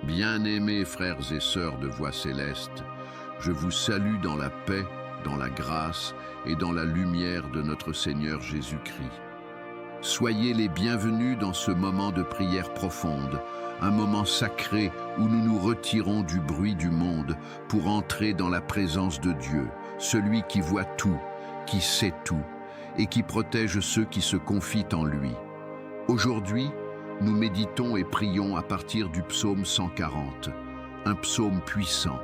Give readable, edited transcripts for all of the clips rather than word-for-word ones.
Bien-aimés frères et sœurs de Voix céleste, je vous salue dans la paix, dans la grâce et dans la lumière de notre Seigneur Jésus-Christ. Soyez les bienvenus dans ce moment de prière profonde, un moment sacré où nous nous retirons du bruit du monde pour entrer dans la présence de Dieu, celui qui voit tout, qui sait tout et qui protège ceux qui se confient en lui. Aujourd'hui, nous méditons et prions à partir du psaume 140, un psaume puissant,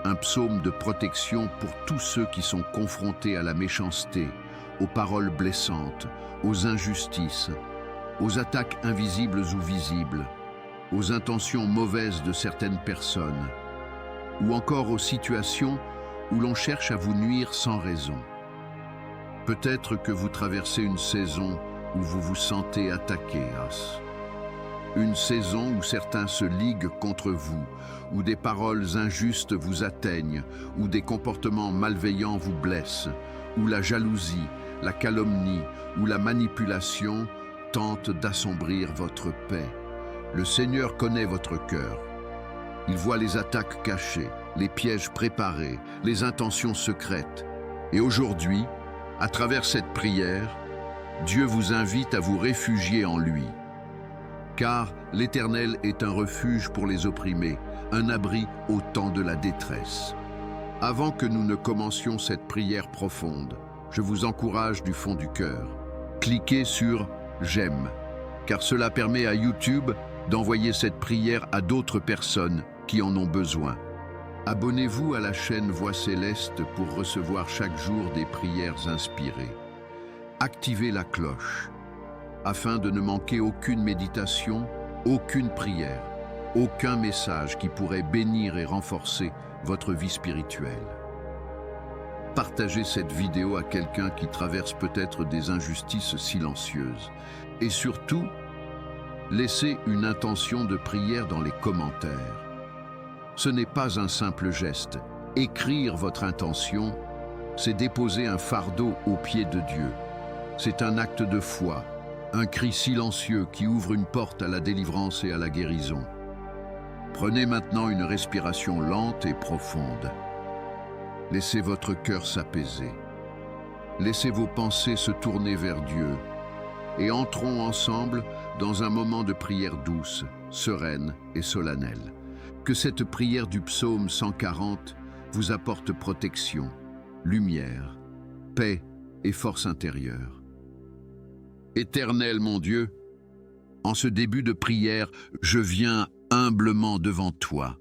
un psaume de protection pour tous ceux qui sont confrontés à la méchanceté, aux paroles blessantes, aux injustices, aux attaques invisibles ou visibles, aux intentions mauvaises de certaines personnes, ou encore aux situations où l'on cherche à vous nuire sans raison. Peut-être que vous traversez une saison où vous vous sentez attaqué, une saison où certains se liguent contre vous, où des paroles injustes vous atteignent, où des comportements malveillants vous blessent, où la jalousie, la calomnie ou la manipulation tentent d'assombrir votre paix. Le Seigneur connaît votre cœur. Il voit les attaques cachées, les pièges préparés, les intentions secrètes. Et aujourd'hui, à travers cette prière, Dieu vous invite à vous réfugier en lui. Car l'Éternel est un refuge pour les opprimés, un abri au temps de la détresse. Avant que nous ne commencions cette prière profonde, je vous encourage du fond du cœur. Cliquez sur « J'aime » car cela permet à YouTube d'envoyer cette prière à d'autres personnes qui en ont besoin. Abonnez-vous à la chaîne Voix céleste pour recevoir chaque jour des prières inspirées. Activez la cloche afin de ne manquer aucune méditation, aucune prière, aucun message qui pourrait bénir et renforcer votre vie spirituelle. Partagez cette vidéo à quelqu'un qui traverse peut-être des injustices silencieuses. Et surtout, laissez une intention de prière dans les commentaires. Ce n'est pas un simple geste. Écrire votre intention, c'est déposer un fardeau aux pieds de Dieu. C'est un acte de foi, un cri silencieux qui ouvre une porte à la délivrance et à la guérison. Prenez maintenant une respiration lente et profonde. Laissez votre cœur s'apaiser. Laissez vos pensées se tourner vers Dieu. Et entrons ensemble dans un moment de prière douce, sereine et solennelle. Que cette prière du psaume 140 vous apporte protection, lumière, paix et force intérieure. Éternel mon Dieu, en ce début de prière, je viens humblement devant toi.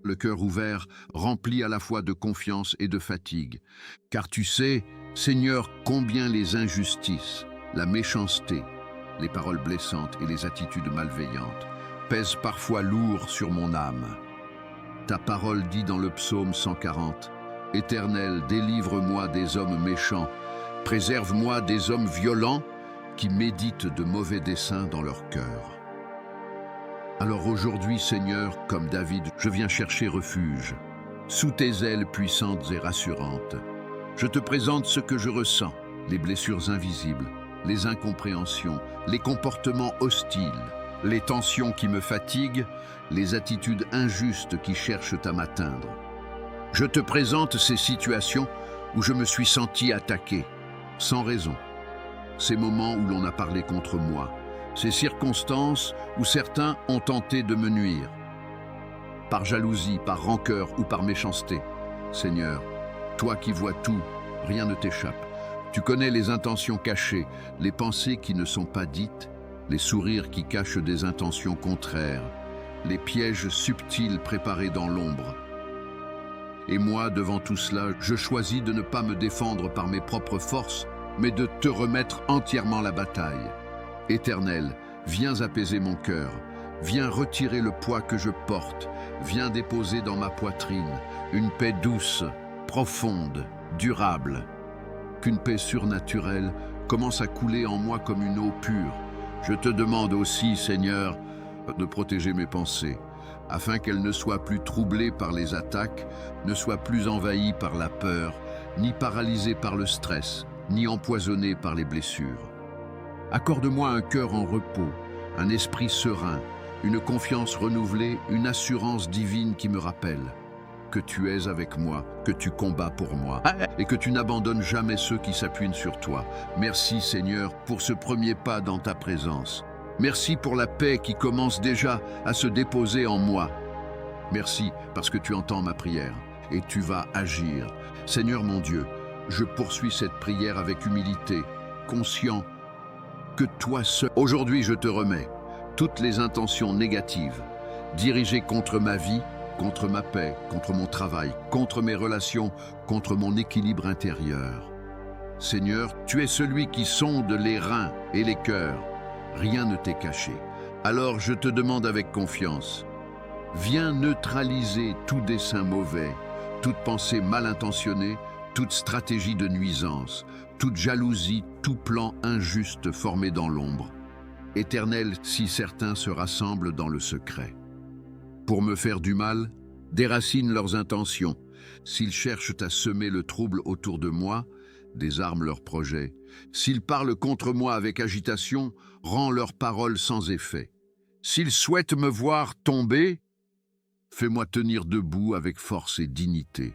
Le cœur ouvert, rempli à la fois de confiance et de fatigue. Car tu sais, Seigneur, combien les injustices, la méchanceté, les paroles blessantes et les attitudes malveillantes pèsent parfois lourd sur mon âme. Ta parole dit dans le psaume 140, « Éternel, délivre-moi des hommes méchants, préserve-moi des hommes violents qui méditent de mauvais desseins dans leur cœur. » Alors aujourd'hui, Seigneur, comme David, je viens chercher refuge. Sous tes ailes puissantes et rassurantes, je te présente ce que je ressens, les blessures invisibles, les incompréhensions, les comportements hostiles, les tensions qui me fatiguent, les attitudes injustes qui cherchent à m'atteindre. Je te présente ces situations où je me suis senti attaqué, sans raison. Ces moments où l'on a parlé contre moi, ces circonstances où certains ont tenté de me nuire, par jalousie, par rancœur ou par méchanceté. Seigneur, toi qui vois tout, rien ne t'échappe. Tu connais les intentions cachées, les pensées qui ne sont pas dites, les sourires qui cachent des intentions contraires, les pièges subtils préparés dans l'ombre. Et moi, devant tout cela, je choisis de ne pas me défendre par mes propres forces, mais de te remettre entièrement la bataille. Éternel, viens apaiser mon cœur, viens retirer le poids que je porte, viens déposer dans ma poitrine une paix douce, profonde, durable. Qu'une paix surnaturelle commence à couler en moi comme une eau pure. Je te demande aussi, Seigneur, de protéger mes pensées, afin qu'elles ne soient plus troublées par les attaques, ne soient plus envahies par la peur, ni paralysées par le stress, ni empoisonnées par les blessures. Accorde-moi un cœur en repos, un esprit serein, une confiance renouvelée, une assurance divine qui me rappelle que tu es avec moi, que tu combats pour moi et que tu n'abandonnes jamais ceux qui s'appuient sur toi. Merci Seigneur pour ce premier pas dans ta présence. Merci pour la paix qui commence déjà à se déposer en moi. Merci parce que tu entends ma prière et tu vas agir. Seigneur mon Dieu, je poursuis cette prière avec humilité, conscient que toi seul. Aujourd'hui, je te remets toutes les intentions négatives, dirigées contre ma vie, contre ma paix, contre mon travail, contre mes relations, contre mon équilibre intérieur. Seigneur, tu es celui qui sonde les reins et les cœurs. Rien ne t'est caché. Alors je te demande avec confiance, viens neutraliser tout dessein mauvais, toute pensée mal intentionnée, toute stratégie de nuisance, toute jalousie, tout plan injuste formé dans l'ombre. Éternel, si certains se rassemblent dans le secret. Pour me faire du mal, déracine leurs intentions. S'ils cherchent à semer le trouble autour de moi, désarme leurs projets. S'ils parlent contre moi avec agitation, rends leurs paroles sans effet. S'ils souhaitent me voir tomber, fais-moi tenir debout avec force et dignité.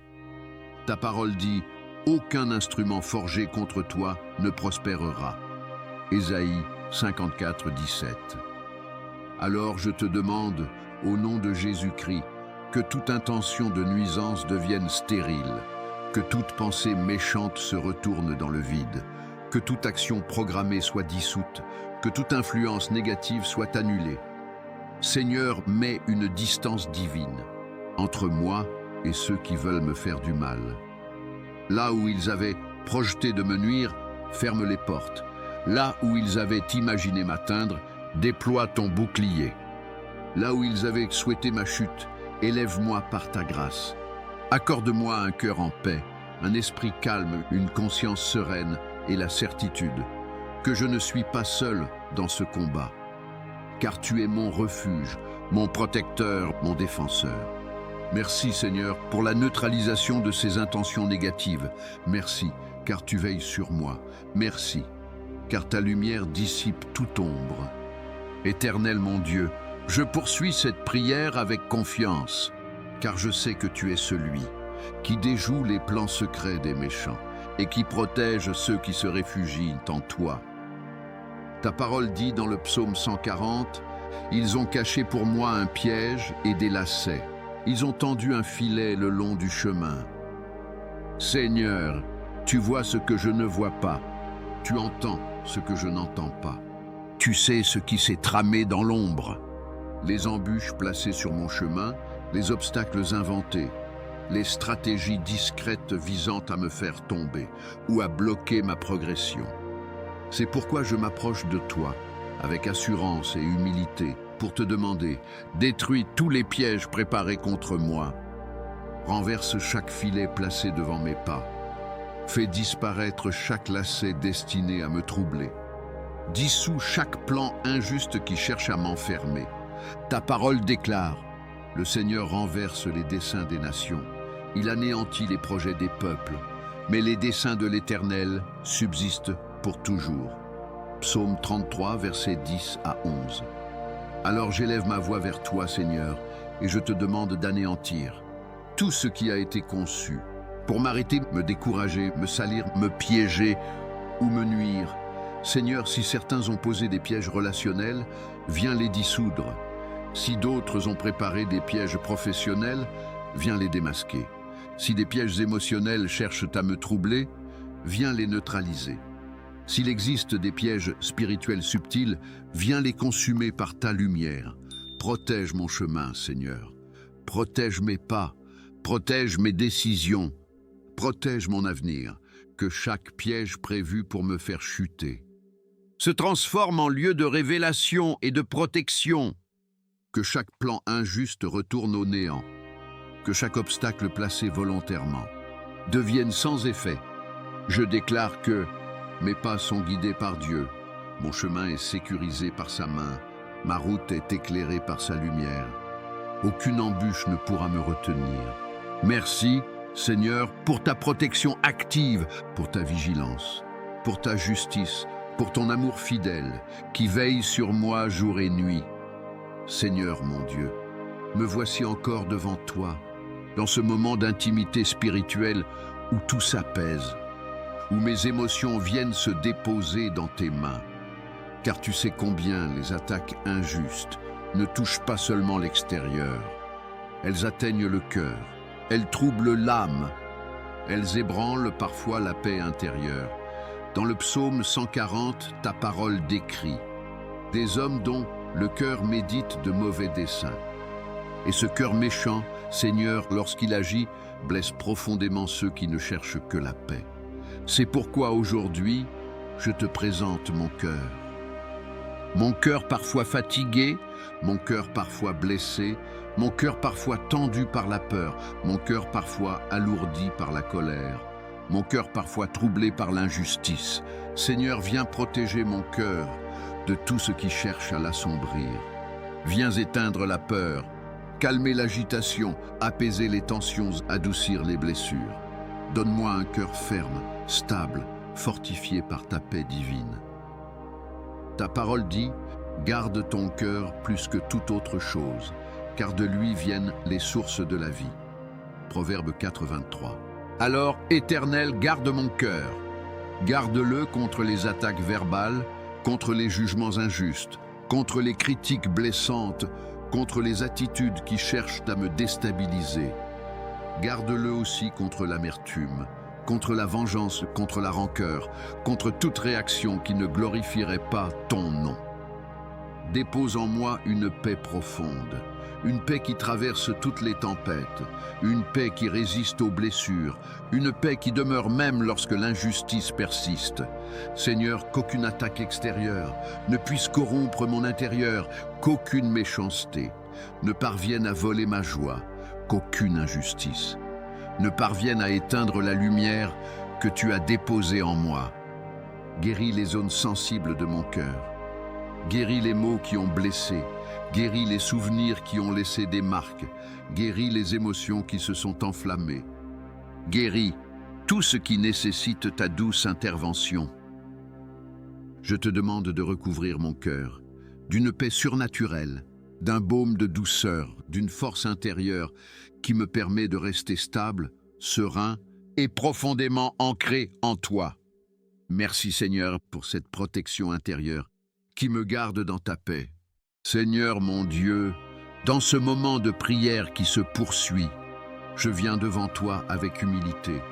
Ta parole dit, aucun instrument forgé contre toi ne prospérera. Ésaïe 54, 17. Alors je te demande, au nom de Jésus-Christ, que toute intention de nuisance devienne stérile, que toute pensée méchante se retourne dans le vide, que toute action programmée soit dissoute, que toute influence négative soit annulée. Seigneur, mets une distance divine entre moi et ceux qui veulent me faire du mal. Là où ils avaient projeté de me nuire, ferme les portes. Là où ils avaient imaginé m'atteindre, déploie ton bouclier. Là où ils avaient souhaité ma chute, élève-moi par ta grâce. Accorde-moi un cœur en paix, un esprit calme, une conscience sereine et la certitude que je ne suis pas seul dans ce combat, car tu es mon refuge, mon protecteur, mon défenseur. Merci Seigneur pour la neutralisation de ces intentions négatives. Merci, car tu veilles sur moi. Merci, car ta lumière dissipe toute ombre. Éternel mon Dieu, je poursuis cette prière avec confiance, car je sais que tu es celui qui déjoue les plans secrets des méchants et qui protège ceux qui se réfugient en toi. Ta parole dit dans le psaume 140, « Ils ont caché pour moi un piège et des lacets. Ils ont tendu un filet le long du chemin. » Seigneur, tu vois ce que je ne vois pas. Tu entends ce que je n'entends pas. Tu sais ce qui s'est tramé dans l'ombre. Les embûches placées sur mon chemin, les obstacles inventés, les stratégies discrètes visant à me faire tomber ou à bloquer ma progression. C'est pourquoi je m'approche de toi, avec assurance et humilité, pour te demander, détruis tous les pièges préparés contre moi. Renverse chaque filet placé devant mes pas. Fais disparaître chaque lacet destiné à me troubler. Dissous chaque plan injuste qui cherche à m'enfermer. Ta parole déclare, le Seigneur renverse les desseins des nations. Il anéantit les projets des peuples, mais les desseins de l'Éternel subsistent pour toujours. Psaume 33, versets 10 à 11. Alors j'élève ma voix vers toi, Seigneur, et je te demande d'anéantir tout ce qui a été conçu pour m'arrêter, me décourager, me salir, me piéger ou me nuire. Seigneur, si certains ont posé des pièges relationnels, viens les dissoudre. Si d'autres ont préparé des pièges professionnels, viens les démasquer. Si des pièges émotionnels cherchent à me troubler, viens les neutraliser. S'il existe des pièges spirituels subtils, viens les consumer par ta lumière. Protège mon chemin, Seigneur. Protège mes pas. Protège mes décisions. Protège mon avenir. Que chaque piège prévu pour me faire chuter se transforme en lieu de révélation et de protection. Que chaque plan injuste retourne au néant. Que chaque obstacle placé volontairement devienne sans effet. Je déclare que mes pas sont guidés par Dieu. Mon chemin est sécurisé par sa main. Ma route est éclairée par sa lumière. Aucune embûche ne pourra me retenir. Merci, Seigneur, pour ta protection active, pour ta vigilance, pour ta justice, pour ton amour fidèle, qui veille sur moi jour et nuit. Seigneur mon Dieu, me voici encore devant toi, dans ce moment d'intimité spirituelle où tout s'apaise, où mes émotions viennent se déposer dans tes mains. Car tu sais combien les attaques injustes ne touchent pas seulement l'extérieur. Elles atteignent le cœur, elles troublent l'âme, elles ébranlent parfois la paix intérieure. Dans le psaume 140, ta parole décrit des hommes dont le cœur médite de mauvais desseins. Et ce cœur méchant, Seigneur, lorsqu'il agit, blesse profondément ceux qui ne cherchent que la paix. C'est pourquoi aujourd'hui, je te présente mon cœur. Mon cœur parfois fatigué, mon cœur parfois blessé, mon cœur parfois tendu par la peur, mon cœur parfois alourdi par la colère, mon cœur parfois troublé par l'injustice. Seigneur, viens protéger mon cœur de tout ce qui cherche à l'assombrir. Viens éteindre la peur, calmer l'agitation, apaiser les tensions, adoucir les blessures. Donne-moi un cœur ferme, stable, fortifié par ta paix divine. Ta parole dit, garde ton cœur plus que toute autre chose, car de lui viennent les sources de la vie. Proverbe 4:23. Alors, Éternel, garde mon cœur. Garde-le contre les attaques verbales, contre les jugements injustes, contre les critiques blessantes, contre les attitudes qui cherchent à me déstabiliser. Garde-le aussi contre l'amertume, contre la vengeance, contre la rancœur, contre toute réaction qui ne glorifierait pas ton nom. Dépose en moi une paix profonde, une paix qui traverse toutes les tempêtes, une paix qui résiste aux blessures, une paix qui demeure même lorsque l'injustice persiste. Seigneur, qu'aucune attaque extérieure ne puisse corrompre mon intérieur, qu'aucune méchanceté ne parvienne à voler ma joie, qu'aucune injustice ne parvienne à éteindre la lumière que tu as déposée en moi. Guéris les zones sensibles de mon cœur. Guéris les maux qui ont blessé. Guéris les souvenirs qui ont laissé des marques. Guéris les émotions qui se sont enflammées. Guéris tout ce qui nécessite ta douce intervention. Je te demande de recouvrir mon cœur d'une paix surnaturelle, d'un baume de douceur, d'une force intérieure qui me permet de rester stable, serein et profondément ancré en toi. Merci Seigneur pour cette protection intérieure qui me garde dans ta paix. Seigneur mon Dieu, dans ce moment de prière qui se poursuit, je viens devant toi avec humilité,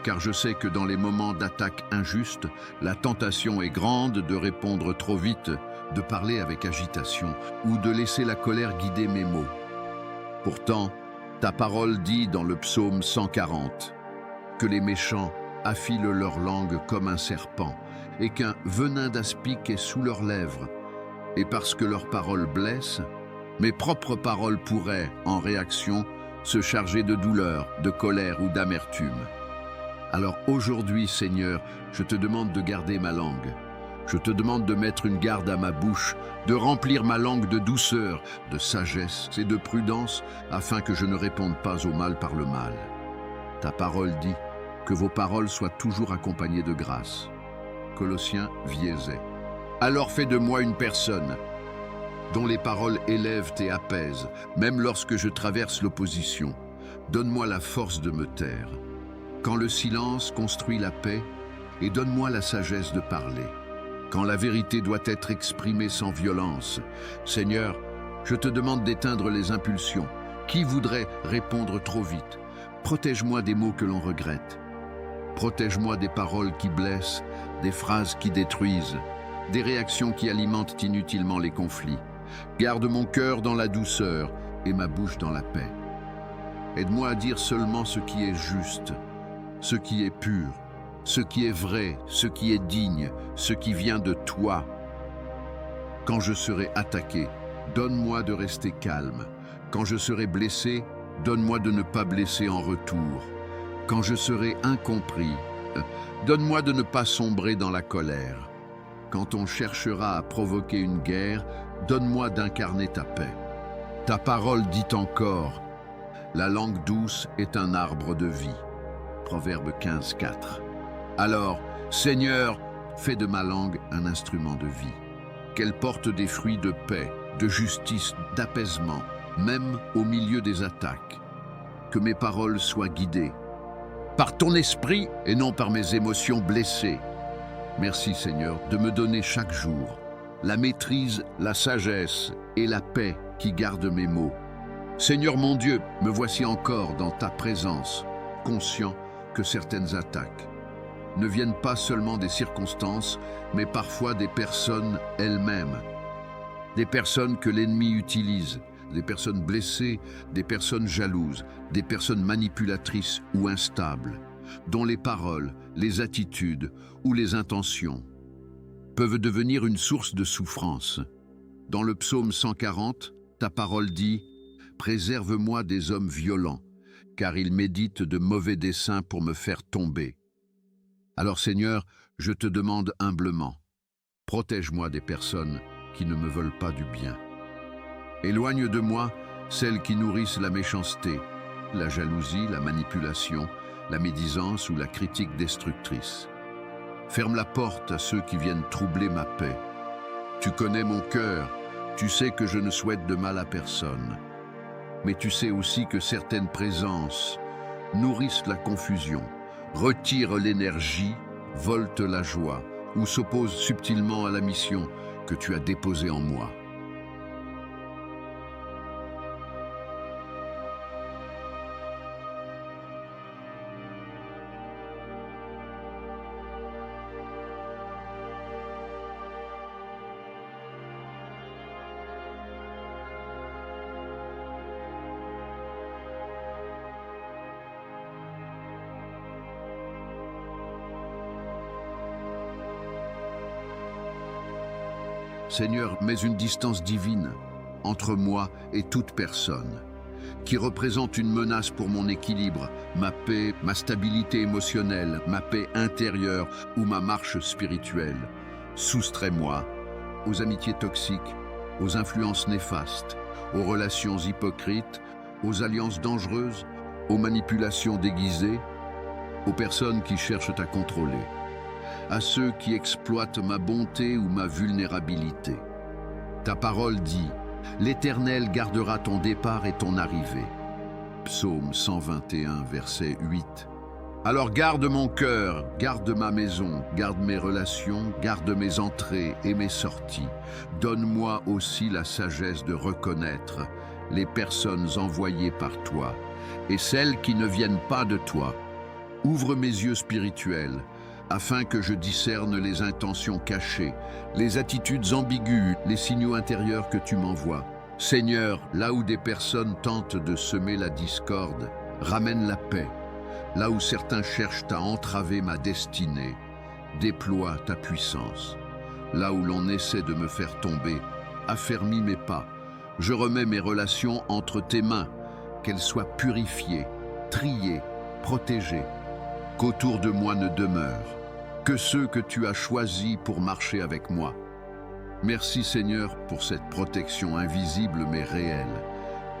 car je sais que dans les moments d'attaque injuste, la tentation est grande de répondre trop vite, de parler avec agitation ou de laisser la colère guider mes mots. Pourtant, ta parole dit dans le psaume 140 que les méchants affilent leur langue comme un serpent et qu'un venin d'aspic est sous leurs lèvres. Et parce que leurs paroles blessent, mes propres paroles pourraient, en réaction, se charger de douleur, de colère ou d'amertume. Alors aujourd'hui, Seigneur, je te demande de garder ma langue. Je te demande de mettre une garde à ma bouche, de remplir ma langue de douceur, de sagesse et de prudence, afin que je ne réponde pas au mal par le mal. Ta parole dit que vos paroles soient toujours accompagnées de grâce. Colossiens Viezet. Alors fais de moi une personne dont les paroles élèvent et apaisent, même lorsque je traverse l'opposition. Donne-moi la force de me taire, quand le silence construit la paix, et donne-moi la sagesse de parler. Quand la vérité doit être exprimée sans violence, Seigneur, je te demande d'éteindre les impulsions. Qui voudrait répondre trop vite? Protège-moi des mots que l'on regrette. Protège-moi des paroles qui blessent, des phrases qui détruisent, des réactions qui alimentent inutilement les conflits. Garde mon cœur dans la douceur et ma bouche dans la paix. Aide-moi à dire seulement ce qui est juste, ce qui est pur, ce qui est vrai, ce qui est digne, ce qui vient de toi. Quand je serai attaqué, donne-moi de rester calme. Quand je serai blessé, donne-moi de ne pas blesser en retour. Quand je serai incompris, donne-moi de ne pas sombrer dans la colère. Quand on cherchera à provoquer une guerre, donne-moi d'incarner ta paix. Ta parole dit encore, la langue douce est un arbre de vie. Proverbe 15:4. Alors, Seigneur, fais de ma langue un instrument de vie. Qu'elle porte des fruits de paix, de justice, d'apaisement, même au milieu des attaques. Que mes paroles soient guidées par ton esprit et non par mes émotions blessées. Merci Seigneur de me donner chaque jour la maîtrise, la sagesse et la paix qui gardent mes mots. Seigneur mon Dieu, me voici encore dans ta présence, conscient que certaines attaques ne viennent pas seulement des circonstances, mais parfois des personnes elles-mêmes. Des personnes que l'ennemi utilise, des personnes blessées, des personnes jalouses, des personnes manipulatrices ou instables, dont les paroles, les attitudes ou les intentions peuvent devenir une source de souffrance. Dans le psaume 140, ta parole dit « Préserve-moi des hommes violents, car ils méditent de mauvais desseins pour me faire tomber. » Alors Seigneur, je te demande humblement, protège-moi des personnes qui ne me veulent pas du bien. Éloigne de moi celles qui nourrissent la méchanceté, la jalousie, la manipulation, la médisance ou la critique destructrice. Ferme la porte à ceux qui viennent troubler ma paix. Tu connais mon cœur, tu sais que je ne souhaite de mal à personne. Mais tu sais aussi que certaines présences nourrissent la confusion, retirent l'énergie, volent la joie ou s'opposent subtilement à la mission que tu as déposée en moi. Seigneur, mets une distance divine entre moi et toute personne qui représente une menace pour mon équilibre, ma paix, ma stabilité émotionnelle, ma paix intérieure ou ma marche spirituelle. Soustrais-moi aux amitiés toxiques, aux influences néfastes, aux relations hypocrites, aux alliances dangereuses, aux manipulations déguisées, aux personnes qui cherchent à contrôler, à ceux qui exploitent ma bonté ou ma vulnérabilité. Ta parole dit, « L'Éternel gardera ton départ et ton arrivée. » Psaume 121, verset 8. Alors garde mon cœur, garde ma maison, garde mes relations, garde mes entrées et mes sorties. Donne-moi aussi la sagesse de reconnaître les personnes envoyées par toi et celles qui ne viennent pas de toi. Ouvre mes yeux spirituels, afin que je discerne les intentions cachées, les attitudes ambiguës, les signaux intérieurs que tu m'envoies. Seigneur, là où des personnes tentent de semer la discorde, ramène la paix. Là où certains cherchent à entraver ma destinée, déploie ta puissance. Là où l'on essaie de me faire tomber, affermis mes pas. Je remets mes relations entre tes mains, qu'elles soient purifiées, triées, protégées. Qu'autour de moi ne demeurent que ceux que tu as choisis pour marcher avec moi. Merci Seigneur pour cette protection invisible mais réelle,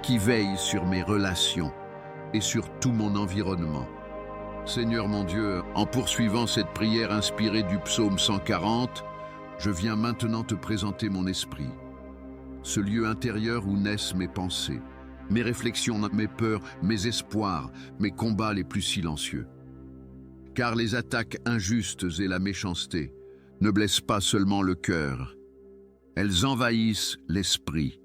qui veille sur mes relations et sur tout mon environnement. Seigneur mon Dieu, en poursuivant cette prière inspirée du psaume 140, je viens maintenant te présenter mon esprit, ce lieu intérieur où naissent mes pensées, mes réflexions, mes peurs, mes espoirs, mes combats les plus silencieux. Car les attaques injustes et la méchanceté ne blessent pas seulement le cœur, elles envahissent l'esprit.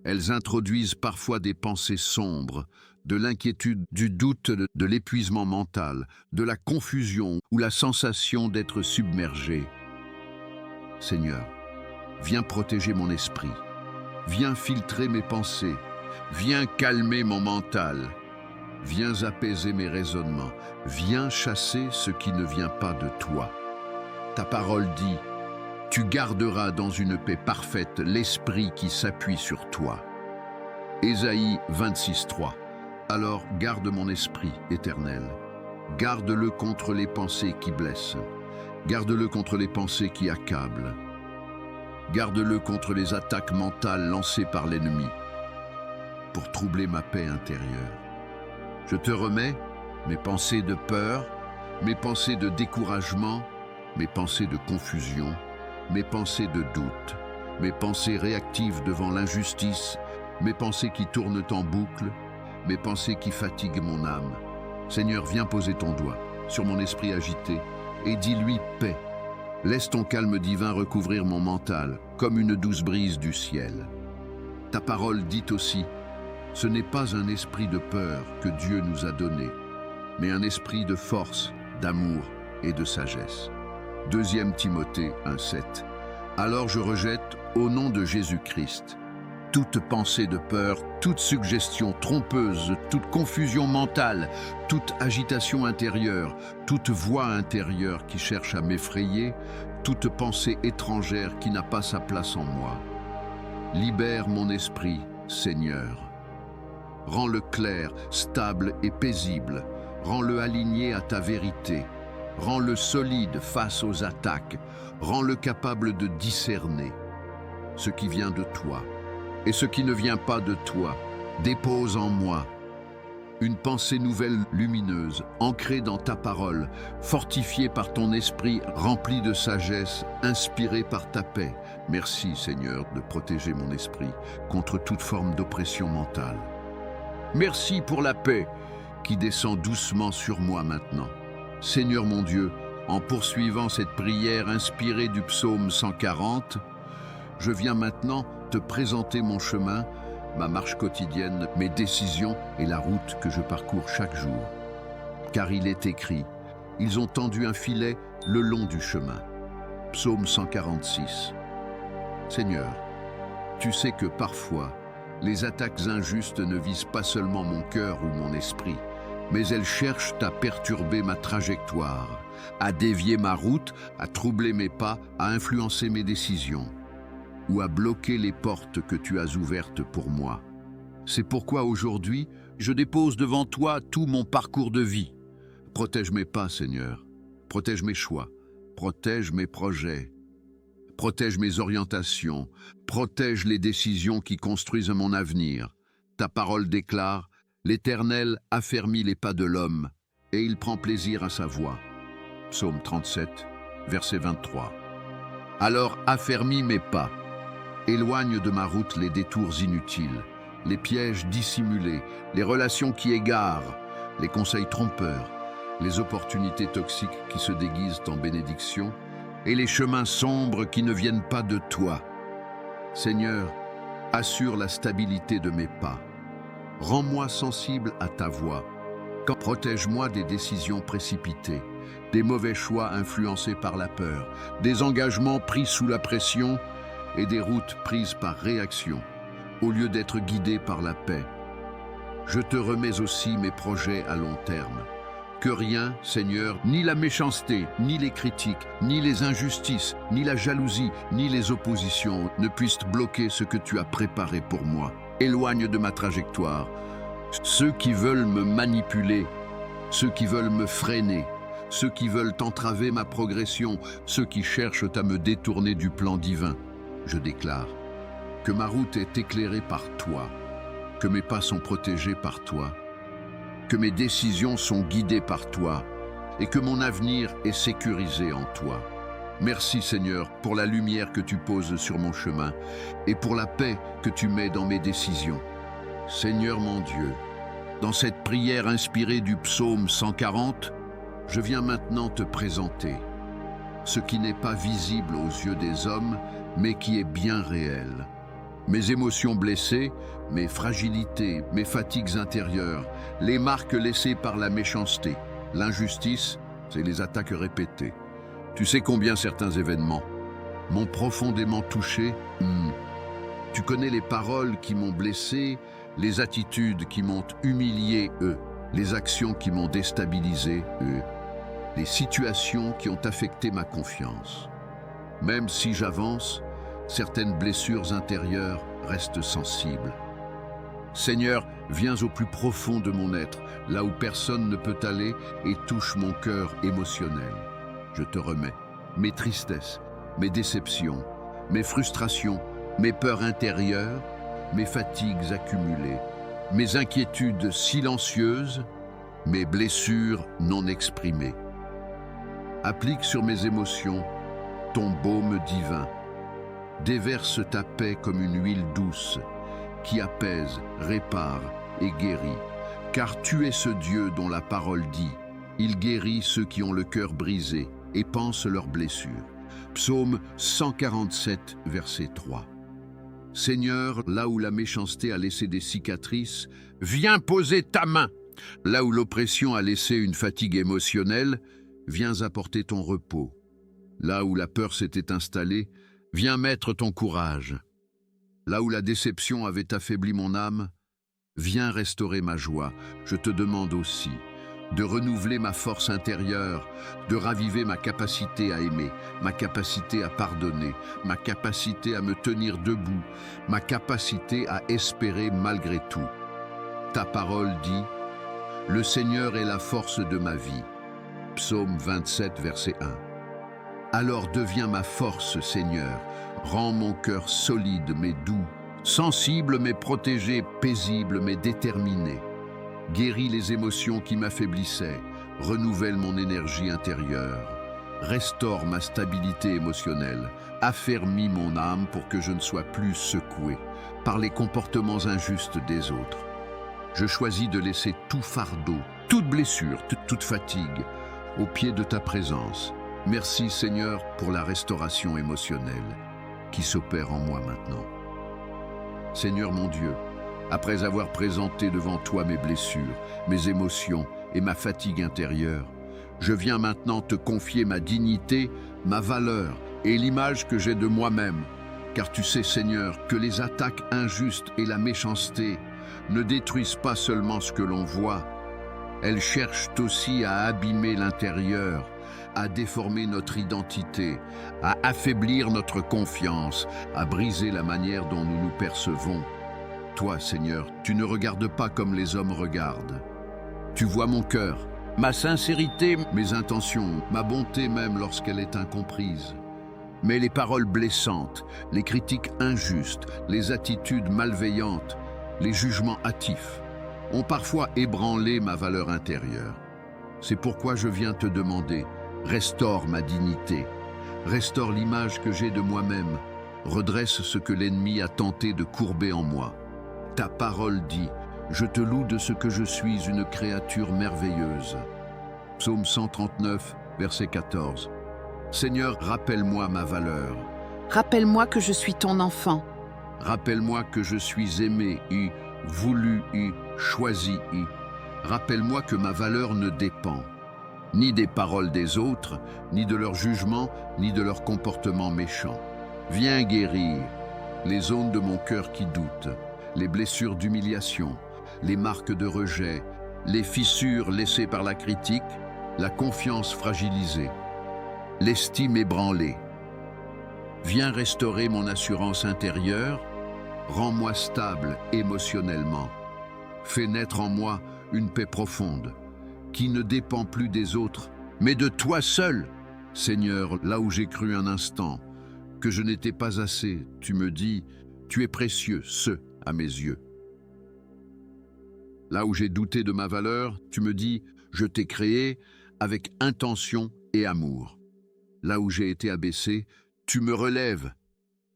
Elles introduisent parfois des pensées sombres, de l'inquiétude, du doute, de l'épuisement mental, de la confusion ou la sensation d'être submergé. Seigneur, viens protéger mon esprit, viens filtrer mes pensées, viens calmer mon mental. Viens apaiser mes raisonnements, viens chasser ce qui ne vient pas de toi. Ta parole dit, tu garderas dans une paix parfaite l'esprit qui s'appuie sur toi. Ésaïe 26:3. Alors garde mon esprit, Éternel. Garde-le contre les pensées qui blessent. Garde-le contre les pensées qui accablent. Garde-le contre les attaques mentales lancées par l'ennemi pour troubler ma paix intérieure. Je te remets mes pensées de peur, mes pensées de découragement, mes pensées de confusion, mes pensées de doute. mes pensées réactives devant l'injustice, mes pensées qui tournent en boucle, mes pensées qui fatiguent mon âme. Seigneur, viens poser ton doigt sur mon esprit agité et dis-lui paix. Laisse ton calme divin recouvrir mon mental comme une douce brise du ciel. Ta parole dit aussi, ce n'est pas un esprit de peur que Dieu nous a donné, mais un esprit de force, d'amour et de sagesse. 2 Timothée 1,7. Alors je rejette, au nom de Jésus-Christ, toute pensée de peur, toute suggestion trompeuse, toute confusion mentale, toute agitation intérieure, toute voix intérieure qui cherche à m'effrayer, toute pensée étrangère qui n'a pas sa place en moi. Libère mon esprit, Seigneur. Rends-le clair, stable et paisible. Rends-le aligné à ta vérité. Rends-le solide face aux attaques. Rends-le capable de discerner ce qui vient de toi et ce qui ne vient pas de toi. Dépose en moi une pensée nouvelle lumineuse, ancrée dans ta parole, fortifiée par ton esprit, remplie de sagesse, inspirée par ta paix. Merci, Seigneur, de protéger mon esprit contre toute forme d'oppression mentale. Merci pour la paix qui descend doucement sur moi maintenant. Seigneur mon Dieu, en poursuivant cette prière inspirée du psaume 140, je viens maintenant te présenter mon chemin, ma marche quotidienne, mes décisions et la route que je parcours chaque jour. Car il est écrit, ils ont tendu un filet le long du chemin. Psaume 146. Seigneur, tu sais que parfois, les attaques injustes ne visent pas seulement mon cœur ou mon esprit, mais elles cherchent à perturber ma trajectoire, à dévier ma route, à troubler mes pas, à influencer mes décisions, ou à bloquer les portes que tu as ouvertes pour moi. C'est pourquoi aujourd'hui, je dépose devant toi tout mon parcours de vie. Protège mes pas, Seigneur. Protège mes choix. Protège mes projets. Protège mes orientations. Protège les décisions qui construisent mon avenir. Ta parole déclare, l'Éternel affermit les pas de l'homme, et il prend plaisir à sa voie. Psaume 37, verset 23. Alors affermis mes pas. Éloigne de ma route les détours inutiles, les pièges dissimulés, les relations qui égarent, les conseils trompeurs, les opportunités toxiques qui se déguisent en bénédiction et les chemins sombres qui ne viennent pas de toi. Seigneur, assure la stabilité de mes pas. Rends-moi sensible à ta voix. Protège-moi des décisions précipitées, des mauvais choix influencés par la peur, des engagements pris sous la pression et des routes prises par réaction, au lieu d'être guidé par la paix. Je te remets aussi mes projets à long terme. Que rien, Seigneur, ni la méchanceté, ni les critiques, ni les injustices, ni la jalousie, ni les oppositions ne puissent bloquer ce que tu as préparé pour moi. Éloigne de ma trajectoire ceux qui veulent me manipuler, ceux qui veulent me freiner, ceux qui veulent entraver ma progression, ceux qui cherchent à me détourner du plan divin. Je déclare que ma route est éclairée par toi, que mes pas sont protégés par toi, que mes décisions sont guidées par toi et que mon avenir est sécurisé en toi. Merci Seigneur pour la lumière que tu poses sur mon chemin et pour la paix que tu mets dans mes décisions. Seigneur mon Dieu, dans cette prière inspirée du psaume 140, je viens maintenant te présenter ce qui n'est pas visible aux yeux des hommes, mais qui est bien réel. Mes émotions blessées, mes fragilités, mes fatigues intérieures, les marques laissées par la méchanceté, l'injustice et les attaques répétées. Tu sais combien certains événements m'ont profondément touché. Tu connais les paroles qui m'ont blessé, les attitudes qui m'ont humilié, les actions qui m'ont déstabilisé, les situations qui ont affecté ma confiance. Même si j'avance, certaines blessures intérieures restent sensibles. Seigneur, viens au plus profond de mon être, là où personne ne peut aller, et touche mon cœur émotionnel. Je te remets mes tristesses, mes déceptions, mes frustrations, mes peurs intérieures, mes fatigues accumulées, mes inquiétudes silencieuses, mes blessures non exprimées. Applique sur mes émotions ton baume divin. Déverse ta paix comme une huile douce, qui apaise, répare et guérit. Car tu es ce Dieu dont la parole dit, il guérit ceux qui ont le cœur brisé et pense leurs blessures. Psaume 147, verset 3. Seigneur, là où la méchanceté a laissé des cicatrices, viens poser ta main. Là où l'oppression a laissé une fatigue émotionnelle, viens apporter ton repos. Là où la peur s'était installée, viens mettre ton courage. Là où la déception avait affaibli mon âme, viens restaurer ma joie. Je te demande aussi de renouveler ma force intérieure, de raviver ma capacité à aimer, ma capacité à pardonner, ma capacité à me tenir debout, ma capacité à espérer malgré tout. Ta parole dit, « Le Seigneur est la force de ma vie ». Psaume 27, verset 1. Alors deviens ma force, Seigneur. Rends mon cœur solide mais doux, sensible mais protégé, paisible mais déterminé. Guéris les émotions qui m'affaiblissaient, renouvelle mon énergie intérieure, restaure ma stabilité émotionnelle, affermis mon âme pour que je ne sois plus secoué par les comportements injustes des autres. Je choisis de laisser tout fardeau, toute blessure, toute fatigue au pied de ta présence. Merci Seigneur pour la restauration émotionnelle qui s'opère en moi maintenant. Seigneur mon Dieu, après avoir présenté devant toi mes blessures, mes émotions et ma fatigue intérieure, je viens maintenant te confier ma dignité, ma valeur et l'image que j'ai de moi-même. Car tu sais, Seigneur, que les attaques injustes et la méchanceté ne détruisent pas seulement ce que l'on voit, elles cherchent aussi à abîmer l'intérieur, à déformer notre identité, à affaiblir notre confiance, à briser la manière dont nous nous percevons. Toi, Seigneur, tu ne regardes pas comme les hommes regardent. Tu vois mon cœur, ma sincérité, mes intentions, ma bonté même lorsqu'elle est incomprise. Mais les paroles blessantes, les critiques injustes, les attitudes malveillantes, les jugements hâtifs ont parfois ébranlé ma valeur intérieure. C'est pourquoi je viens te demander, restaure ma dignité, restaure l'image que j'ai de moi-même, redresse ce que l'ennemi a tenté de courber en moi. Ta parole dit, je te loue de ce que je suis une créature merveilleuse. Psaume 139, verset 14. Seigneur, rappelle-moi ma valeur. Rappelle-moi que je suis ton enfant. Rappelle-moi que je suis aimé, voulu, choisi. Rappelle-moi que ma valeur ne dépend ni des paroles des autres, ni de leur jugement, ni de leur comportement méchant. Viens guérir les zones de mon cœur qui doutent, les blessures d'humiliation, les marques de rejet, les fissures laissées par la critique, la confiance fragilisée, l'estime ébranlée. Viens restaurer mon assurance intérieure, rends-moi stable émotionnellement. Fais naître en moi une paix profonde, qui ne dépend plus des autres, mais de toi seul. Seigneur, là où j'ai cru un instant que je n'étais pas assez, tu me dis, tu es précieux, à mes yeux. Là où j'ai douté de ma valeur, tu me dis, je t'ai créé avec intention et amour. Là où j'ai été abaissé, tu me relèves.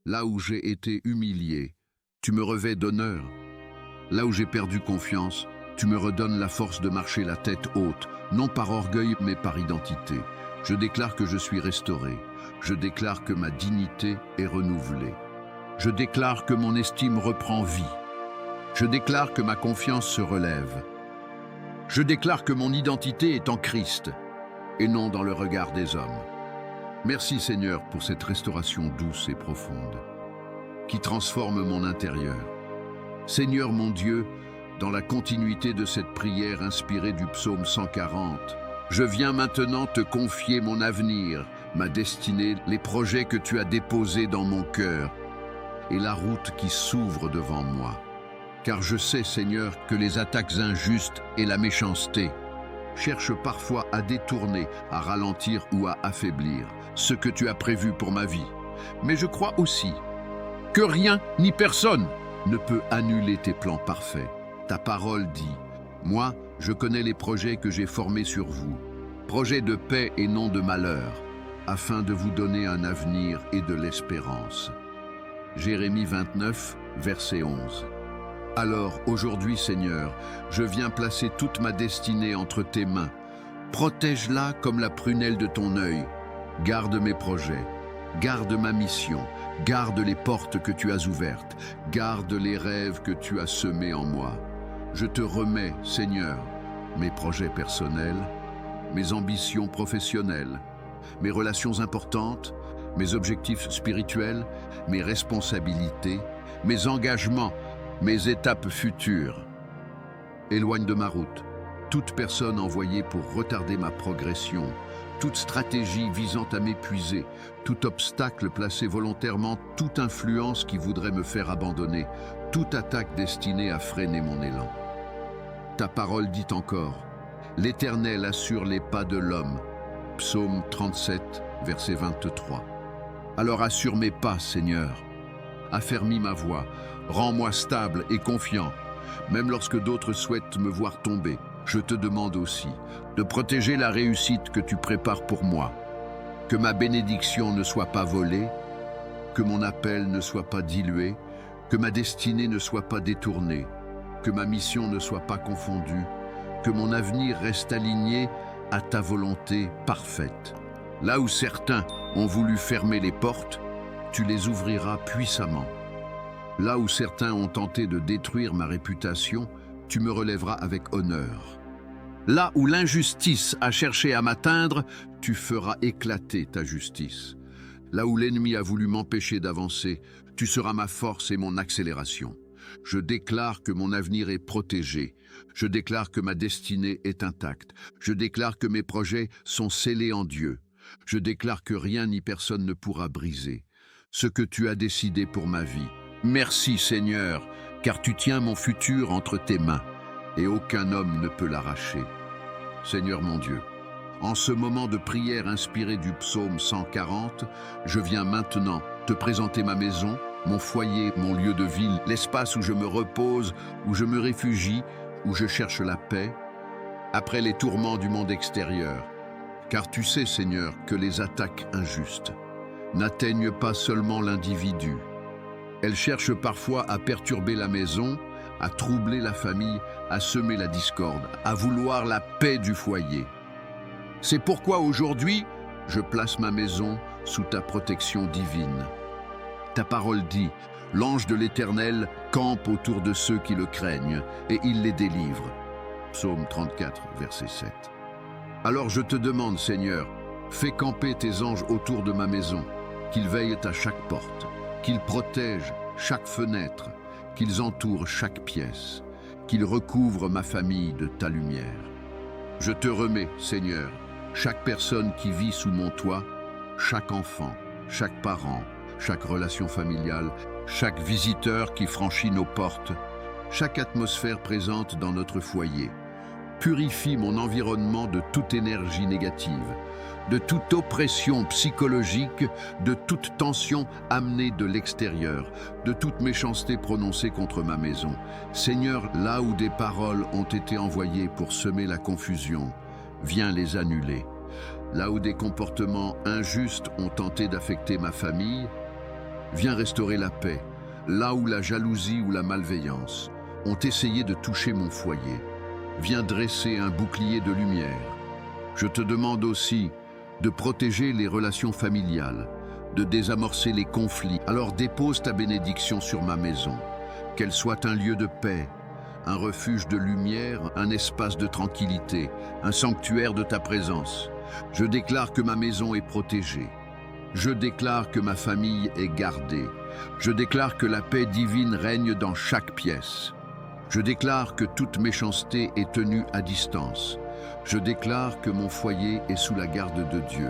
Là où j'ai été humilié, tu me revêts d'honneur. Là où j'ai perdu confiance, tu me redonnes la force de marcher la tête haute, non par orgueil mais par identité. Je déclare que je suis restauré. Je déclare que ma dignité est renouvelée. Je déclare que mon estime reprend vie. Je déclare que ma confiance se relève. Je déclare que mon identité est en Christ et non dans le regard des hommes. Merci Seigneur pour cette restauration douce et profonde qui transforme mon intérieur. Seigneur mon Dieu, dans la continuité de cette prière inspirée du psaume 140, je viens maintenant te confier mon avenir, ma destinée, les projets que tu as déposés dans mon cœur et la route qui s'ouvre devant moi. Car je sais, Seigneur, que les attaques injustes et la méchanceté cherchent parfois à détourner, à ralentir ou à affaiblir ce que tu as prévu pour ma vie. Mais je crois aussi que rien ni personne ne peut annuler tes plans parfaits. Ta parole dit, « Moi, je connais les projets que j'ai formés sur vous, projets de paix et non de malheur, afin de vous donner un avenir et de l'espérance. » Jérémie 29, verset 11. Alors, aujourd'hui, Seigneur, je viens placer toute ma destinée entre tes mains. Protège-la comme la prunelle de ton œil. Garde mes projets, garde ma mission, garde les portes que tu as ouvertes, garde les rêves que tu as semés en moi. Je te remets, Seigneur, mes projets personnels, mes ambitions professionnelles, mes relations importantes, mes objectifs spirituels, mes responsabilités, mes engagements, mes étapes futures. Éloigne de ma route toute personne envoyée pour retarder ma progression, toute stratégie visant à m'épuiser, tout obstacle placé volontairement, toute influence qui voudrait me faire abandonner, toute attaque destinée à freiner mon élan. Ta parole dit encore, l'Éternel assure les pas de l'homme. Psaume 37, verset 23. Alors assure mes pas, Seigneur. Affermis ma voix, rends-moi stable et confiant. Même lorsque d'autres souhaitent me voir tomber, je te demande aussi de protéger la réussite que tu prépares pour moi. Que ma bénédiction ne soit pas volée, que mon appel ne soit pas dilué, que ma destinée ne soit pas détournée, que ma mission ne soit pas confondue, que mon avenir reste aligné à ta volonté parfaite. Là où certains ont voulu fermer les portes, tu les ouvriras puissamment. Là où certains ont tenté de détruire ma réputation, tu me relèveras avec honneur. Là où l'injustice a cherché à m'atteindre, tu feras éclater ta justice. Là où l'ennemi a voulu m'empêcher d'avancer, tu seras ma force et mon accélération. Je déclare que mon avenir est protégé. Je déclare que ma destinée est intacte. Je déclare que mes projets sont scellés en Dieu. Je déclare que rien ni personne ne pourra briser ce que tu as décidé pour ma vie. Merci Seigneur, car tu tiens mon futur entre tes mains, et aucun homme ne peut l'arracher. Seigneur mon Dieu, en ce moment de prière inspiré du psaume 140, je viens maintenant te présenter ma maison, mon foyer, mon lieu de vie, l'espace où je me repose, où je me réfugie, où je cherche la paix, après les tourments du monde extérieur. Car tu sais, Seigneur, que les attaques injustes n'atteignent pas seulement l'individu. Elles cherchent parfois à perturber la maison, à troubler la famille, à semer la discorde, à vouloir la paix du foyer. C'est pourquoi aujourd'hui, je place ma maison sous ta protection divine. Ta parole dit, l'ange de l'Éternel campe autour de ceux qui le craignent, et il les délivre. Psaume 34, verset 7. Alors je te demande, Seigneur, fais camper tes anges autour de ma maison, qu'ils veillent à chaque porte, qu'ils protègent chaque fenêtre, qu'ils entourent chaque pièce, qu'ils recouvrent ma famille de ta lumière. Je te remets, Seigneur, chaque personne qui vit sous mon toit, chaque enfant, chaque parent, chaque relation familiale, chaque visiteur qui franchit nos portes, chaque atmosphère présente dans notre foyer. Purifie mon environnement de toute énergie négative, de toute oppression psychologique, de toute tension amenée de l'extérieur, de toute méchanceté prononcée contre ma maison. Seigneur, là où des paroles ont été envoyées pour semer la confusion, viens les annuler. Là où des comportements injustes ont tenté d'affecter ma famille, viens restaurer la paix. Là où la jalousie ou la malveillance ont essayé de toucher mon foyer, viens dresser un bouclier de lumière. Je te demande aussi de protéger les relations familiales, de désamorcer les conflits. Alors dépose ta bénédiction sur ma maison, qu'elle soit un lieu de paix, un refuge de lumière, un espace de tranquillité, un sanctuaire de ta présence. Je déclare que ma maison est protégée. Je déclare que ma famille est gardée. Je déclare que la paix divine règne dans chaque pièce. Je déclare que toute méchanceté est tenue à distance. Je déclare que mon foyer est sous la garde de Dieu.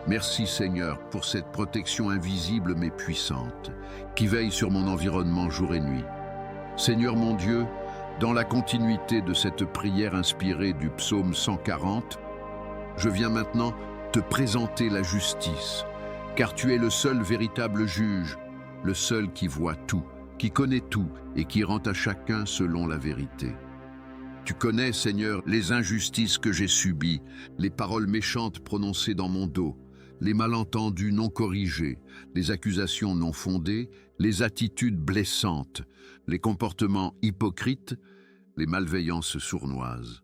Merci Seigneur pour cette protection invisible mais puissante, qui veille sur mon environnement jour et nuit. Seigneur mon Dieu, dans la continuité de cette prière inspirée du psaume 140, je viens maintenant te présenter la justice, car tu es le seul véritable juge, le seul qui voit tout, qui connaît tout et qui rend à chacun selon la vérité. Tu connais, Seigneur, les injustices que j'ai subies, les paroles méchantes prononcées dans mon dos, les malentendus non corrigés, les accusations non fondées les attitudes blessantes, les comportements hypocrites, les malveillances sournoises,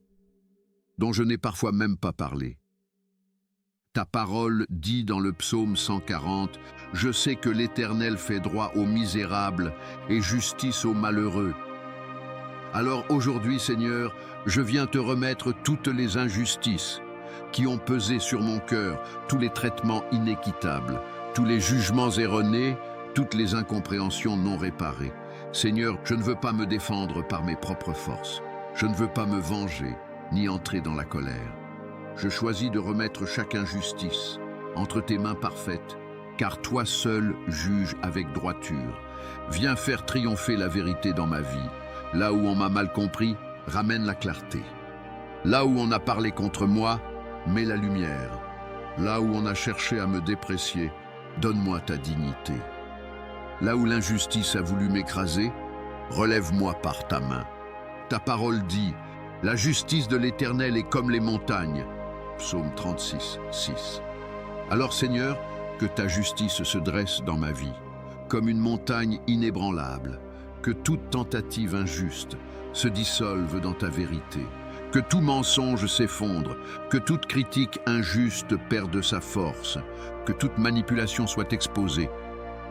dont je n'ai parfois même pas parlé. Ta parole dit dans le psaume 140, « Je sais que l'Éternel fait droit aux misérables et justice aux malheureux. » Alors aujourd'hui, Seigneur, je viens te remettre toutes les injustices qui ont pesé sur mon cœur, tous les traitements inéquitables, tous les jugements erronés, toutes les incompréhensions non réparées. Seigneur, je ne veux pas me défendre par mes propres forces. Je ne veux pas me venger, ni entrer dans la colère. Je choisis de remettre chaque injustice entre tes mains parfaites, car toi seul juges avec droiture. Viens faire triompher la vérité dans ma vie. Là où on m'a mal compris, ramène la clarté. Là où on a parlé contre moi, mets la lumière. Là où on a cherché à me déprécier, donne-moi ta dignité. Là où l'injustice a voulu m'écraser, relève-moi par ta main. Ta parole dit, « La justice de l'Éternel est comme les montagnes. » Psaume 36, 6. Alors Seigneur, que ta justice se dresse dans ma vie, comme une montagne inébranlable, que toute tentative injuste se dissolve dans ta vérité, que tout mensonge s'effondre, que toute critique injuste perde sa force, que toute manipulation soit exposée.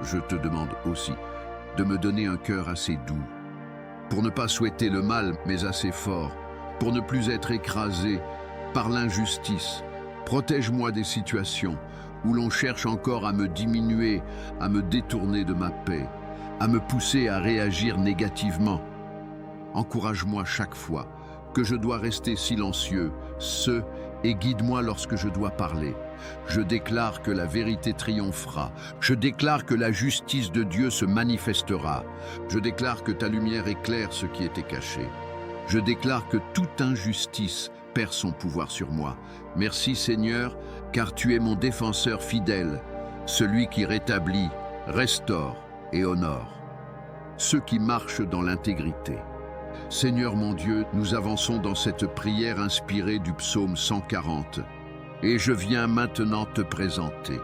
Je te demande aussi de me donner un cœur assez doux, pour ne pas souhaiter le mal, mais assez fort, pour ne plus être écrasé par l'injustice. Protège-moi des situations où l'on cherche encore à me diminuer, à me détourner de ma paix, à me pousser à réagir négativement. Encourage-moi chaque fois que je dois rester silencieux, et guide-moi lorsque je dois parler. Je déclare que la vérité triomphera. Je déclare que la justice de Dieu se manifestera. Je déclare que ta lumière éclaire ce qui était caché. Je déclare que toute injustice perd son pouvoir sur moi. Merci Seigneur, car tu es mon défenseur fidèle, celui qui rétablit, restaure et honore ceux qui marchent dans l'intégrité. Seigneur mon Dieu, nous avançons dans cette prière inspirée du psaume 140, et je viens maintenant te présenter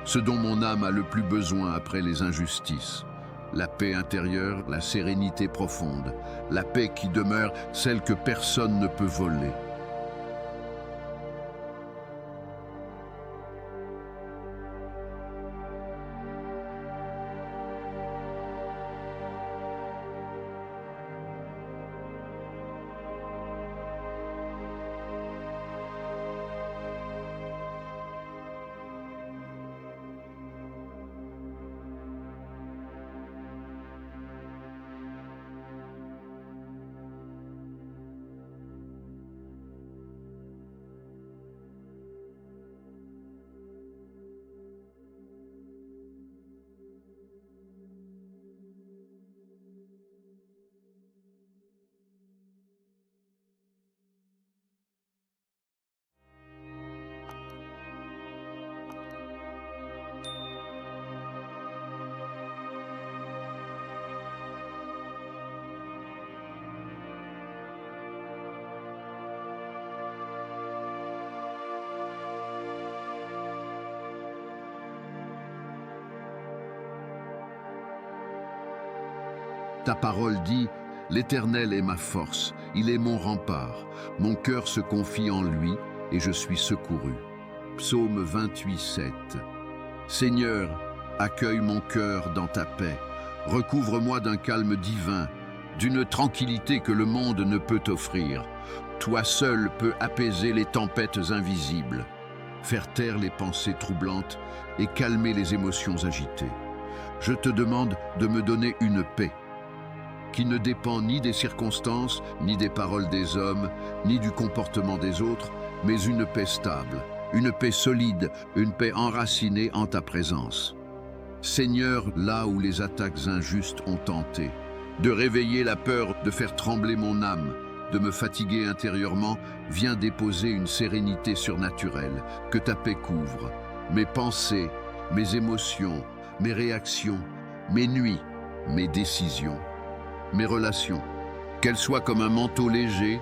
ce dont mon âme a le plus besoin après les injustices. La paix intérieure, la sérénité profonde, la paix qui demeure, celle que personne ne peut voler. Ta parole dit, « L'Éternel est ma force, il est mon rempart. Mon cœur se confie en lui et je suis secouru. » Psaume 28, 7. Seigneur, accueille mon cœur dans ta paix. Recouvre-moi d'un calme divin, d'une tranquillité que le monde ne peut offrir. Toi seul peux apaiser les tempêtes invisibles, faire taire les pensées troublantes et calmer les émotions agitées. Je te demande de me donner une paix qui ne dépend ni des circonstances, ni des paroles des hommes, ni du comportement des autres, mais une paix stable, une paix solide, une paix enracinée en ta présence. Seigneur, là où les attaques injustes ont tenté, de réveiller la peur, de faire trembler mon âme, de me fatiguer intérieurement, viens déposer une sérénité surnaturelle, que ta paix couvre mes pensées, mes émotions, mes réactions, mes nuits, mes décisions, mes relations, qu'elles soient comme un manteau léger,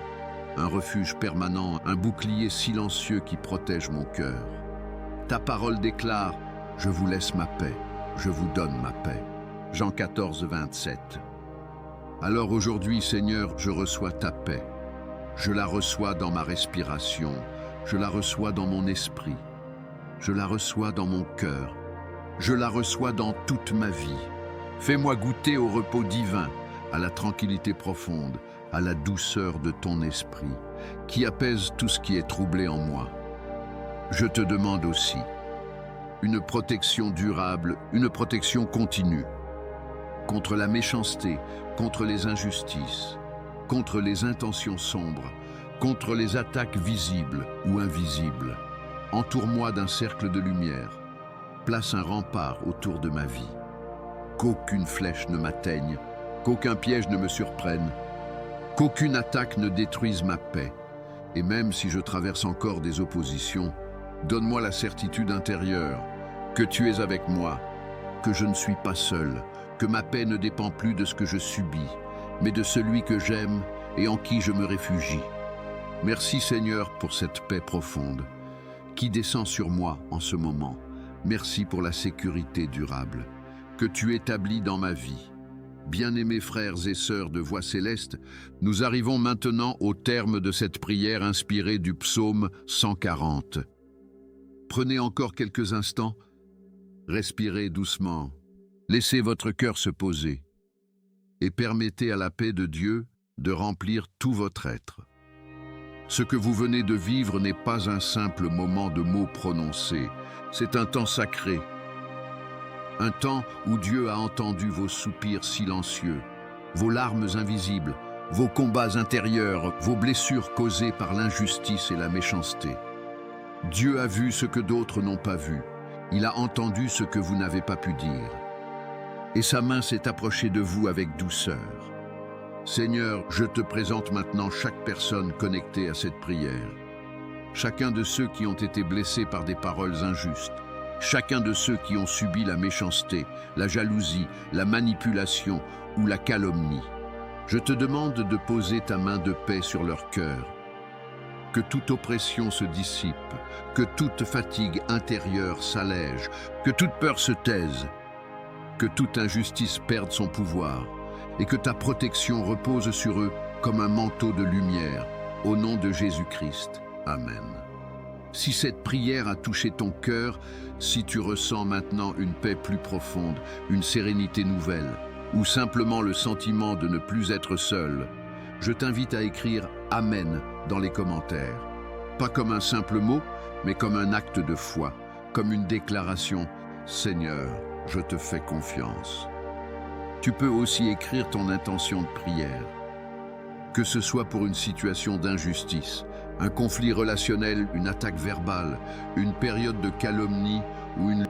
un refuge permanent, un bouclier silencieux qui protège mon cœur. Ta parole déclare, je vous laisse ma paix, je vous donne ma paix. Jean 14, 27. Alors aujourd'hui, Seigneur, je reçois ta paix. Je la reçois dans ma respiration, je la reçois dans mon esprit, je la reçois dans mon cœur, je la reçois dans toute ma vie. Fais-moi goûter au repos divin, à la tranquillité profonde, à la douceur de ton esprit, qui apaise tout ce qui est troublé en moi. Je te demande aussi une protection durable, une protection continue, contre la méchanceté, contre les injustices, contre les intentions sombres, contre les attaques visibles ou invisibles. Entoure-moi d'un cercle de lumière, place un rempart autour de ma vie. Qu'aucune flèche ne m'atteigne, qu'aucun piège ne me surprenne, qu'aucune attaque ne détruise ma paix. Et même si je traverse encore des oppositions, donne-moi la certitude intérieure que tu es avec moi, que je ne suis pas seul, que ma paix ne dépend plus de ce que je subis, mais de celui que j'aime et en qui je me réfugie. Merci Seigneur pour cette paix profonde qui descend sur moi en ce moment. Merci pour la sécurité durable que tu établis dans ma vie. Bien-aimés frères et sœurs de Voix Céleste, nous arrivons maintenant au terme de cette prière inspirée du psaume 140. Prenez encore quelques instants, respirez doucement, laissez votre cœur se poser et permettez à la paix de Dieu de remplir tout votre être. Ce que vous venez de vivre n'est pas un simple moment de mots prononcés, c'est un temps sacré. Un temps où Dieu a entendu vos soupirs silencieux, vos larmes invisibles, vos combats intérieurs, vos blessures causées par l'injustice et la méchanceté. Dieu a vu ce que d'autres n'ont pas vu. Il a entendu ce que vous n'avez pas pu dire. Et sa main s'est approchée de vous avec douceur. Seigneur, je te présente maintenant chaque personne connectée à cette prière. Chacun de ceux qui ont été blessés par des paroles injustes. Chacun de ceux qui ont subi la méchanceté, la jalousie, la manipulation ou la calomnie. Je te demande de poser ta main de paix sur leur cœur. Que toute oppression se dissipe, que toute fatigue intérieure s'allège, que toute peur se taise, que toute injustice perde son pouvoir et que ta protection repose sur eux comme un manteau de lumière. Au nom de Jésus-Christ. Amen. Si cette prière a touché ton cœur, si tu ressens maintenant une paix plus profonde, une sérénité nouvelle, ou simplement le sentiment de ne plus être seul, je t'invite à écrire « Amen » dans les commentaires. Pas comme un simple mot, mais comme un acte de foi, comme une déclaration « Seigneur, je te fais confiance ». Tu peux aussi écrire ton intention de prière. Que ce soit pour une situation d'injustice, un conflit relationnel, une attaque verbale, une période de calomnie ou une